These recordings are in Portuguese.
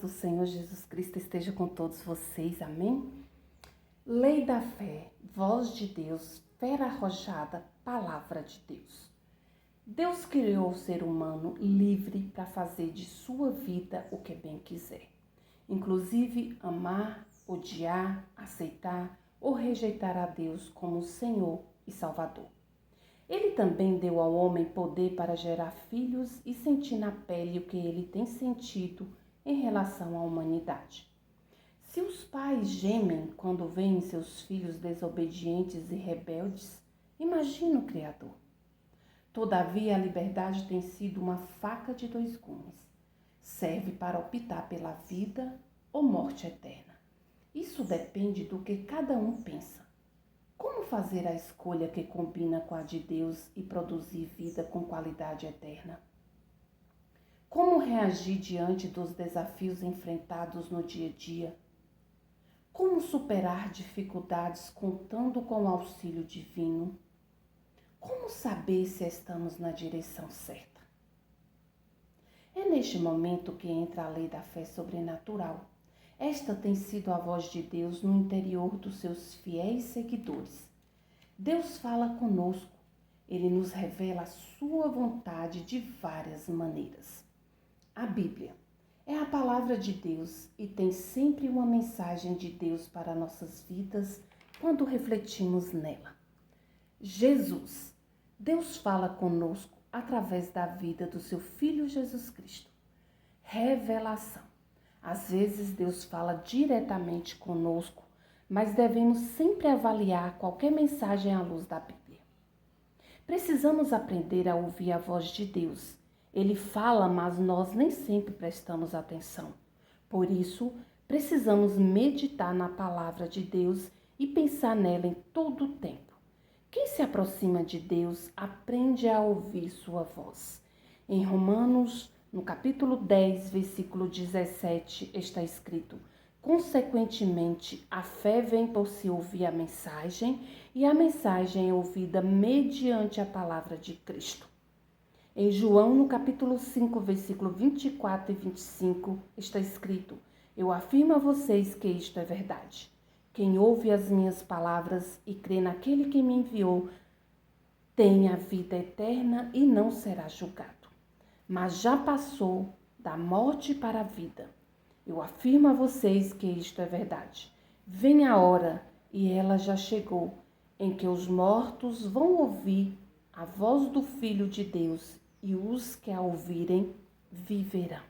do Senhor Jesus Cristo esteja com todos vocês, amém? Lei da fé, voz de Deus, fera arrojada, palavra de Deus. Deus criou o ser humano livre para fazer de sua vida o que bem quiser, inclusive amar, odiar, aceitar ou rejeitar a Deus como Senhor e Salvador. Ele também deu ao homem poder para gerar filhos e sentir na pele o que ele tem sentido em relação à humanidade. Se os pais gemem quando veem seus filhos desobedientes e rebeldes, imagina o Criador. Todavia, a liberdade tem sido uma faca de dois gumes. Serve para optar pela vida ou morte eterna. Isso depende do que cada um pensa. Como fazer a escolha que combina com a de Deus e produzir vida com qualidade eterna? Como reagir diante dos desafios enfrentados no dia a dia? Como superar dificuldades contando com o auxílio divino? Como saber se estamos na direção certa? É neste momento que entra a lei da fé sobrenatural. Esta tem sido a voz de Deus no interior dos seus fiéis seguidores. Deus fala conosco. Ele nos revela a sua vontade de várias maneiras. A Bíblia é a palavra de Deus e tem sempre uma mensagem de Deus para nossas vidas quando refletimos nela. Jesus, Deus fala conosco através da vida do seu Filho Jesus Cristo. Revelação. Às vezes Deus fala diretamente conosco, mas devemos sempre avaliar qualquer mensagem à luz da Bíblia. Precisamos aprender a ouvir a voz de Deus. Ele fala, mas nós nem sempre prestamos atenção. Por isso, precisamos meditar na palavra de Deus e pensar nela em todo o tempo. Quem se aproxima de Deus aprende a ouvir sua voz. Em Romanos, no capítulo 10, versículo 17, está escrito: consequentemente, a fé vem por se ouvir a mensagem, e a mensagem é ouvida mediante a palavra de Cristo. Em João, no capítulo 5, versículo 24 e 25, está escrito: eu afirmo a vocês que isto é verdade. Quem ouve as minhas palavras e crê naquele que me enviou, tem a vida eterna e não será julgado, mas já passou da morte para a vida. Eu afirmo a vocês que isto é verdade. Vem a hora, e ela já chegou, em que os mortos vão ouvir a voz do Filho de Deus, e os que a ouvirem viverão.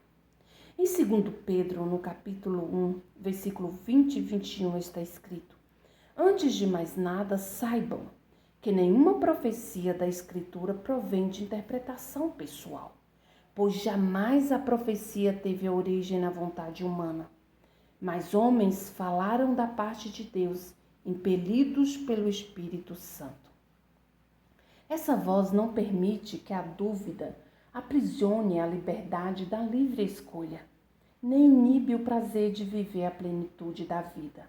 Em 2 Pedro, no capítulo 1, versículo 20 e 21, está escrito: antes de mais nada, saibam que nenhuma profecia da Escritura provém de interpretação pessoal, pois jamais a profecia teve origem na vontade humana. Mas homens falaram da parte de Deus, impelidos pelo Espírito Santo. Essa voz não permite que a dúvida aprisione a liberdade da livre escolha, nem inibe o prazer de viver a plenitude da vida.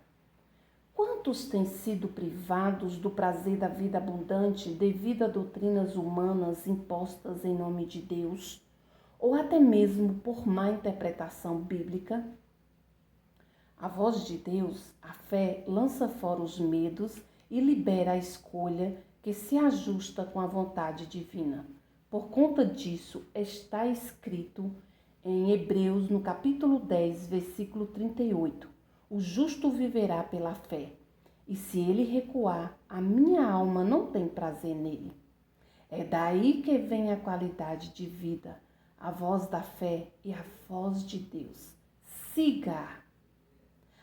Quantos têm sido privados do prazer da vida abundante devido a doutrinas humanas impostas em nome de Deus, ou até mesmo por má interpretação bíblica? A voz de Deus, a fé, lança fora os medos e libera a escolha que se ajusta com a vontade divina. Por conta disso, está escrito em Hebreus, no capítulo 10, versículo 38, o justo viverá pela fé, e se ele recuar, a minha alma não tem prazer nele. É daí que vem a qualidade de vida, a voz da fé e a voz de Deus. Siga!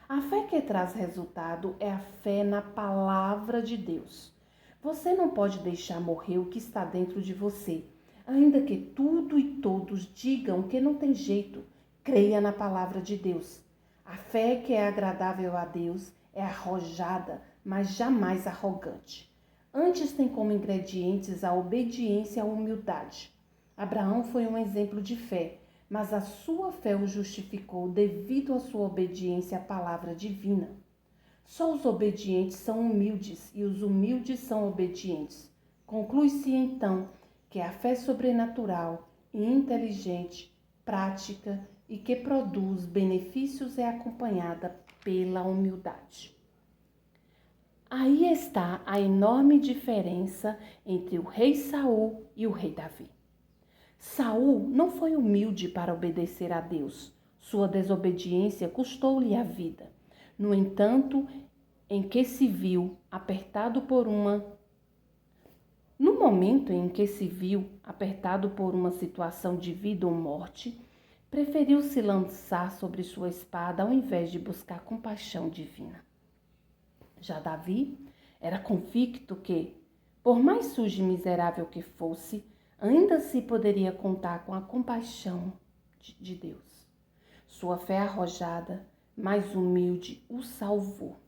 A fé que traz resultado é a fé na palavra de Deus. Você não pode deixar morrer o que está dentro de você, ainda que tudo e todos digam que não tem jeito. Creia na palavra de Deus. A fé que é agradável a Deus é arrojada, mas jamais arrogante. Antes tem como ingredientes a obediência e a humildade. Abraão foi um exemplo de fé, mas a sua fé o justificou devido à sua obediência à palavra divina. Só os obedientes são humildes e os humildes são obedientes. Conclui-se então que a fé sobrenatural e inteligente prática e que produz benefícios é acompanhada pela humildade. Aí está a enorme diferença entre o rei Saul e o rei Davi. Saul não foi humilde para obedecer a Deus. Sua desobediência custou-lhe a vida. No entanto, No momento em que se viu apertado por uma situação de vida ou morte, preferiu se lançar sobre sua espada ao invés de buscar compaixão divina. Já Davi era convicto que, por mais sujo e miserável que fosse, ainda assim poderia contar com a compaixão de Deus. Sua fé arrojada, mas humilde, o salvou.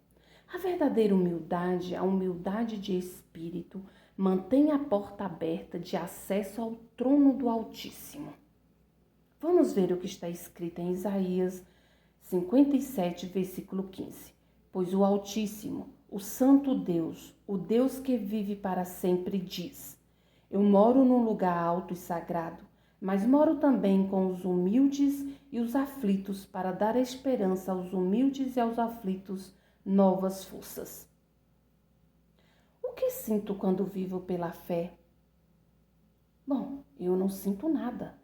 A verdadeira humildade, a humildade de espírito, mantém a porta aberta de acesso ao trono do Altíssimo. Vamos ver o que está escrito em Isaías 57, versículo 15. Pois o Altíssimo, o Santo Deus, o Deus que vive para sempre, diz: Eu moro num lugar alto e sagrado, mas moro também com os humildes e os aflitos, para dar esperança aos humildes e aos aflitos novas forças. O que sinto quando vivo pela fé? Bom, eu não sinto nada,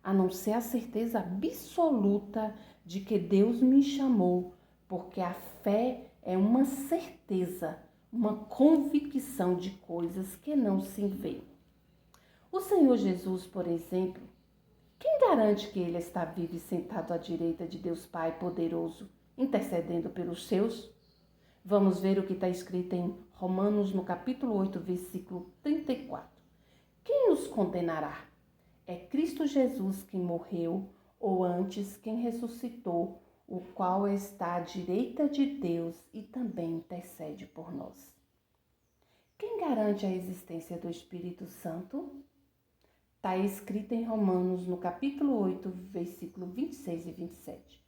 a não ser a certeza absoluta de que Deus me chamou, porque a fé é uma certeza, uma convicção de coisas que não se veem. O Senhor Jesus, por exemplo, quem garante que Ele está vivo e sentado à direita de Deus Pai poderoso, intercedendo pelos seus? Vamos ver o que está escrito em Romanos, no capítulo 8, versículo 34. Quem nos condenará? É Cristo Jesus quem morreu, ou antes quem ressuscitou, o qual está à direita de Deus e também intercede por nós. Quem garante a existência do Espírito Santo? Está escrito em Romanos, no capítulo 8, versículo 26 e 27.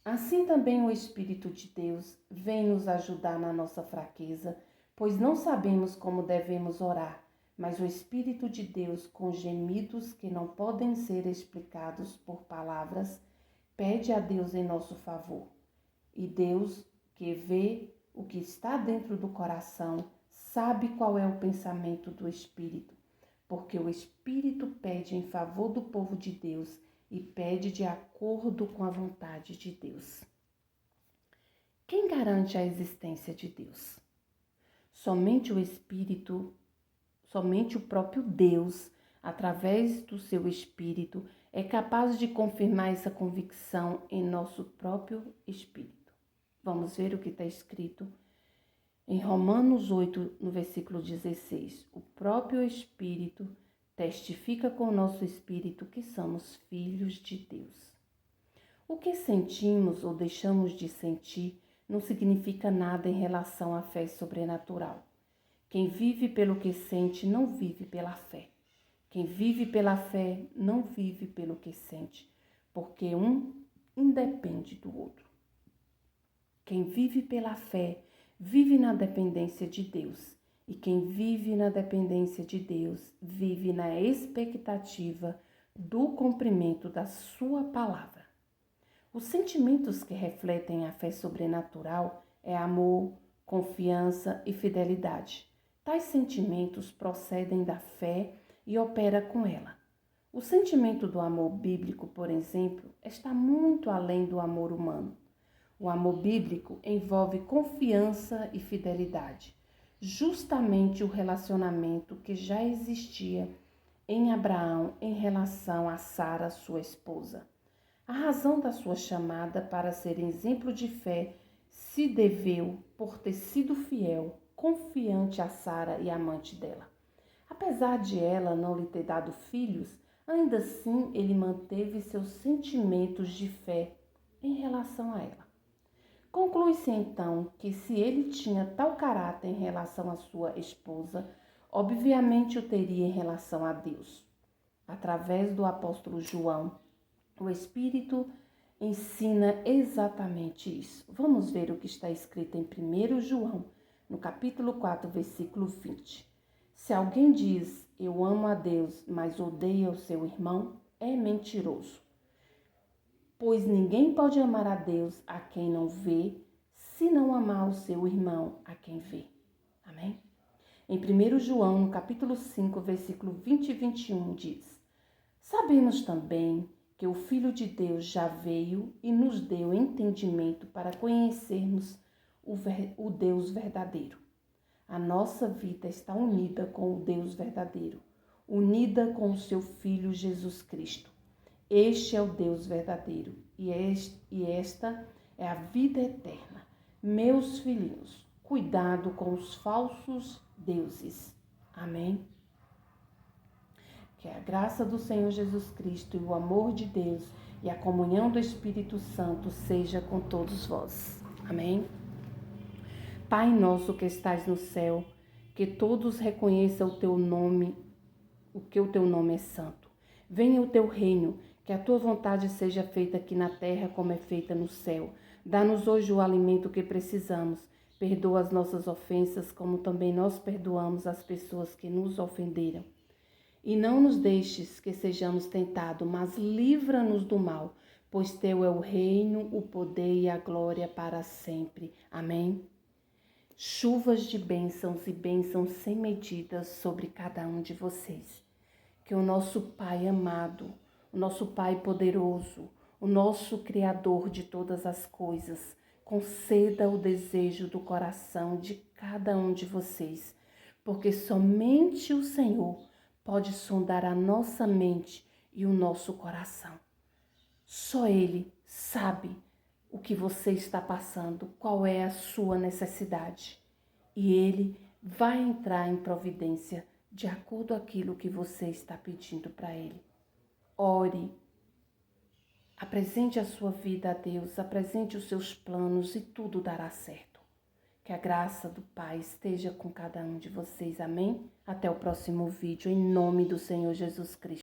Assim também o Espírito de Deus vem nos ajudar na nossa fraqueza, pois não sabemos como devemos orar, mas o Espírito de Deus, com gemidos que não podem ser explicados por palavras, pede a Deus em nosso favor. E Deus, que vê o que está dentro do coração, sabe qual é o pensamento do Espírito, porque o Espírito pede em favor do povo de Deus e pede de acordo com a vontade de Deus. Quem garante a existência de Deus? Somente o Espírito, somente o próprio Deus, através do seu Espírito, é capaz de confirmar essa convicção em nosso próprio espírito. Vamos ver o que está escrito em Romanos 8, no versículo 16. O próprio Espírito testifica com o nosso espírito que somos filhos de Deus. O que sentimos ou deixamos de sentir não significa nada em relação à fé sobrenatural. Quem vive pelo que sente não vive pela fé. Quem vive pela fé não vive pelo que sente, porque um independe do outro. Quem vive pela fé vive na dependência de Deus. E quem vive na dependência de Deus, vive na expectativa do cumprimento da sua palavra. Os sentimentos que refletem a fé sobrenatural é amor, confiança e fidelidade. Tais sentimentos procedem da fé e operam com ela. O sentimento do amor bíblico, por exemplo, está muito além do amor humano. O amor bíblico envolve confiança e fidelidade. Justamente o relacionamento que já existia em Abraão em relação a Sara, sua esposa. A razão da sua chamada para ser exemplo de fé se deveu por ter sido fiel, confiante a Sara e amante dela. Apesar de ela não lhe ter dado filhos, ainda assim ele manteve seus sentimentos de fé em relação a ela. Conclui-se então que se ele tinha tal caráter em relação à sua esposa, obviamente o teria em relação a Deus. Através do apóstolo João, o Espírito ensina exatamente isso. Vamos ver o que está escrito em 1 João, no capítulo 4, versículo 20. Se alguém diz, eu amo a Deus, mas odeia o seu irmão, é mentiroso. Pois ninguém pode amar a Deus a quem não vê, se não amar o seu irmão a quem vê. Amém? Em 1 João, no capítulo 5, versículo 20 e 21, diz: Sabemos também que o Filho de Deus já veio e nos deu entendimento para conhecermos o Deus verdadeiro. A nossa vida está unida com o Deus verdadeiro, unida com o seu Filho Jesus Cristo. Este é o Deus verdadeiro e esta é a vida eterna. Meus filhinhos, cuidado com os falsos deuses. Amém? Que a graça do Senhor Jesus Cristo e o amor de Deus e a comunhão do Espírito Santo seja com todos vós. Amém? Pai nosso que estás no céu, que todos reconheçam o teu nome, o teu nome é santo. Venha o teu reino, que a tua vontade seja feita aqui na terra como é feita no céu. Dá-nos hoje o alimento que precisamos. Perdoa as nossas ofensas, como também nós perdoamos as pessoas que nos ofenderam. E não nos deixes que sejamos tentados, mas livra-nos do mal, pois teu é o reino, o poder e a glória para sempre. Amém? Chuvas de bênçãos e bênçãos sem medidas sobre cada um de vocês. Que o nosso Pai amado, o nosso Pai poderoso, o nosso Criador de todas as coisas, conceda o desejo do coração de cada um de vocês, porque somente o Senhor pode sondar a nossa mente e o nosso coração. Só Ele sabe o que você está passando, qual é a sua necessidade. E Ele vai entrar em providência de acordo com aquilo que você está pedindo para Ele. Ore, apresente a sua vida a Deus, apresente os seus planos e tudo dará certo. Que a graça do Pai esteja com cada um de vocês. Amém? Até o próximo vídeo, em nome do Senhor Jesus Cristo.